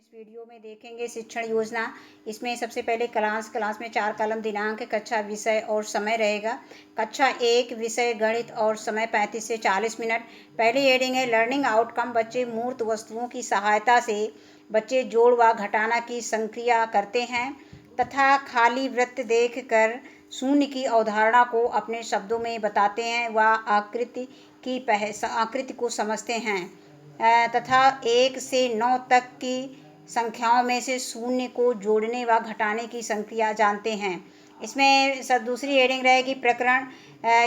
इस वीडियो में देखेंगे शिक्षण योजना। इसमें सबसे पहले क्लास में 4 कॉलम दिनांक, कक्षा, विषय और समय रहेगा। कक्षा 1 विषय गणित और समय 35 से 40 मिनट। पहली हेडिंग है लर्निंग आउटकम। बच्चे मूर्त वस्तुओं की सहायता से बच्चे जोड़ व घटाना की संक्रिया करते हैं तथा खाली वृत्त देख कर शून्य की अवधारणा को अपने शब्दों में बताते हैं व आकृति को समझते हैं तथा 1 से 9 तक की संख्याओं में से शून्य को जोड़ने व घटाने की संक्रिया जानते हैं। इसमें दूसरी हेडिंग रहेगी प्रकरण।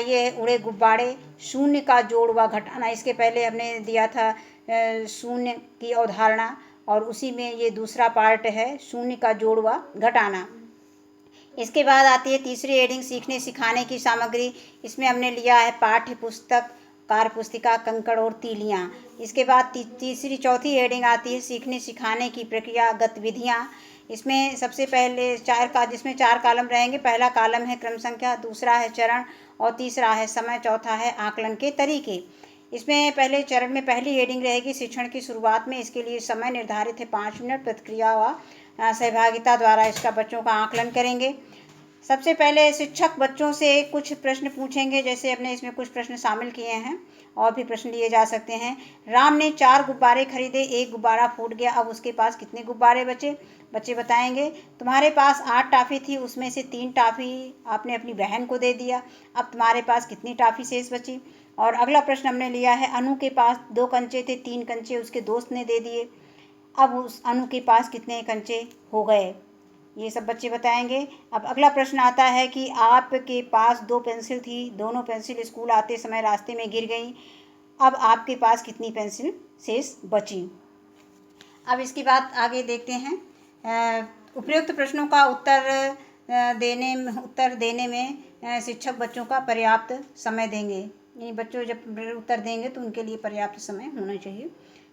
ये उड़े गुब्बारे, शून्य का जोड़ व घटाना। इसके पहले हमने दिया था शून्य की अवधारणा और उसी में ये दूसरा पार्ट है शून्य का जोड़ व घटाना। इसके बाद आती है तीसरी हेडिंग सीखने सिखाने की सामग्री। इसमें हमने लिया है पाठ्य पुस्तक, कार्य पुस्तिका, कंकड़ और तीलियाँ। इसके बाद चौथी हेडिंग आती है सीखने सिखाने की प्रक्रिया गतिविधियाँ। इसमें सबसे पहले जिसमें 4 कॉलम रहेंगे। पहला कॉलम है क्रम संख्या, दूसरा है चरण और तीसरा है समय, चौथा है आकलन के तरीके। इसमें पहले चरण में पहली हेडिंग रहेगी शिक्षण की शुरुआत में। इसके लिए समय निर्धारित है 5 मिनट। प्रतिक्रिया व सहभागिता द्वारा इसका बच्चों का आकलन करेंगे। सबसे पहले शिक्षक बच्चों से कुछ प्रश्न पूछेंगे, जैसे हमने इसमें कुछ प्रश्न शामिल किए हैं और भी प्रश्न लिए जा सकते हैं। राम ने 4 गुब्बारे खरीदे, 1 गुब्बारा फूट गया, अब उसके पास कितने गुब्बारे बचे? बच्चे बताएंगे। तुम्हारे पास 8 टॉफी थी, उसमें से 3 टॉफी आपने अपनी बहन को दे दिया, अब तुम्हारे पास कितनी टॉफी शेष बची? और अगला प्रश्न हमने लिया है अनु के पास 2 कंचे थे, 3 कंचे उसके दोस्त ने दे दिए, अब उस अनु के पास कितने कंचे हो गए? ये सब बच्चे बताएंगे। अब अगला प्रश्न आता है कि आपके पास 2 पेंसिल थी, दोनों पेंसिल स्कूल आते समय रास्ते में गिर गई, अब आपके पास कितनी पेंसिल शेष बची? अब इसके बाद आगे देखते हैं उपयुक्त प्रश्नों का उत्तर देने में शिक्षक बच्चों का पर्याप्त समय देंगे। यानी बच्चों जब उत्तर देंगे तो उनके लिए पर्याप्त समय होना चाहिए।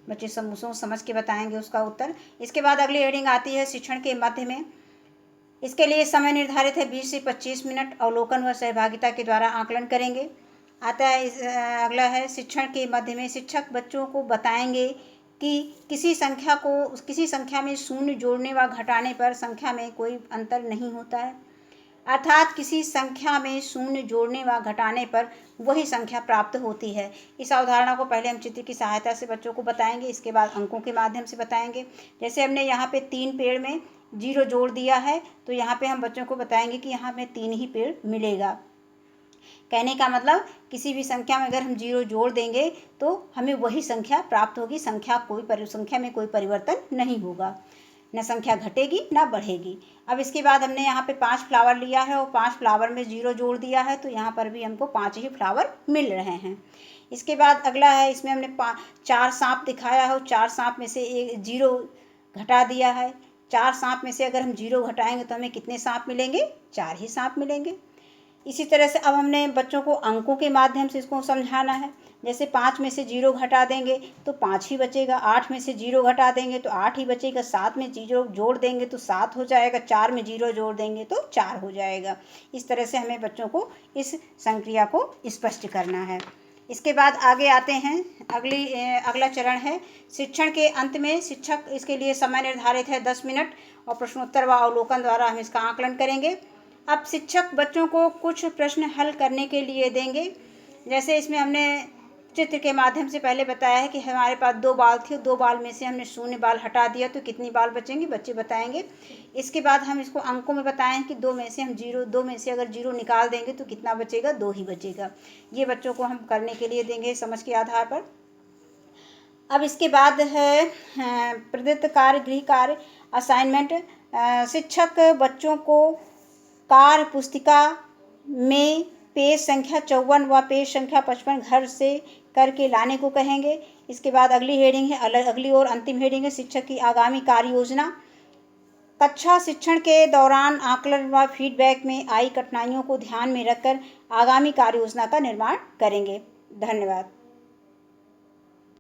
बच्चे समझ के बताएंगे उसका उत्तर। इसके बाद अगली हेडिंग आती है शिक्षण के मध्य में। इसके लिए समय निर्धारित है 20 से 25 मिनट। अवलोकन व सहभागिता के द्वारा आकलन करेंगे। आता है अगला है शिक्षण के मध्य में शिक्षक बच्चों को बताएंगे कि किसी संख्या में शून्य जोड़ने व घटाने पर संख्या में कोई अंतर नहीं होता है, अर्थात किसी संख्या में शून्य जोड़ने व घटाने पर वही संख्या प्राप्त होती है। इस अवधारणा को पहले हम चित्र की सहायता से बच्चों को बताएंगे, इसके बाद अंकों के माध्यम से बताएंगे। जैसे हमने यहाँ पे 3 पेड़ में 0 जोड़ दिया है तो यहाँ पे हम बच्चों को बताएंगे कि यहाँ में 3 ही पेड़ मिलेगा। कहने का मतलब किसी भी संख्या में अगर हम 0 जोड़ देंगे तो हमें वही संख्या प्राप्त होगी। संख्या में कोई परिवर्तन नहीं होगा, न संख्या घटेगी न बढ़ेगी। अब इसके बाद हमने यहाँ पे 5 फ्लावर लिया है और 5 फ्लावर में 0 जोड़ दिया है तो यहाँ पर भी हमको 5 ही फ्लावर मिल रहे हैं। इसके बाद अगला है, इसमें हमने 4 सांप दिखाया है और 4 सांप में से 0 घटा दिया है। 4 सांप में से अगर हम 0 घटाएंगे तो हमें कितने सांप मिलेंगे? 4 ही सांप मिलेंगे। इसी तरह से अब हमने बच्चों को अंकों के माध्यम से इसको समझाना है। जैसे 5 में से 0 घटा देंगे तो 5 ही बचेगा, 8 में से 0 घटा देंगे तो 8 ही बचेगा, 7 में 0 जोड़ देंगे तो 7 हो जाएगा, 4 में 0 जोड़ देंगे तो 4 हो जाएगा। इस तरह से हमें बच्चों को इस संक्रिया को स्पष्ट करना है। इसके बाद आगे आते हैं अगला चरण है शिक्षण के अंत में। शिक्षक इसके लिए समय निर्धारित है 10 मिनट और प्रश्नोत्तर व अवलोकन द्वारा हम इसका आकलन करेंगे। अब शिक्षक बच्चों को कुछ प्रश्न हल करने के लिए देंगे। जैसे इसमें हमने चित्र के माध्यम से पहले बताया है कि हमारे पास 2 बाल थी, 2 बाल में से हमने 0 बाल हटा दिया तो कितनी बाल बचेंगी? बच्चे बताएंगे। इसके बाद हम इसको अंकों में बताएं कि 2 में से अगर 0 निकाल देंगे तो कितना बचेगा? 2 ही बचेगा। ये बच्चों को हम करने के लिए देंगे समझ के आधार पर। अब इसके बाद है प्रदत्त कार्य, गृह कार्य, असाइनमेंट। शिक्षक बच्चों को कार्य पुस्तिका में पेज संख्या 54 व पेज संख्या 55 घर से करके लाने को कहेंगे। इसके बाद अगली हेडिंग है अगली और अंतिम हेडिंग है शिक्षक की आगामी कार्य योजना। कक्षा शिक्षण के दौरान आकलन व फीडबैक में आई कठिनाइयों को ध्यान में रखकर आगामी कार्य योजना का निर्माण करेंगे। धन्यवाद।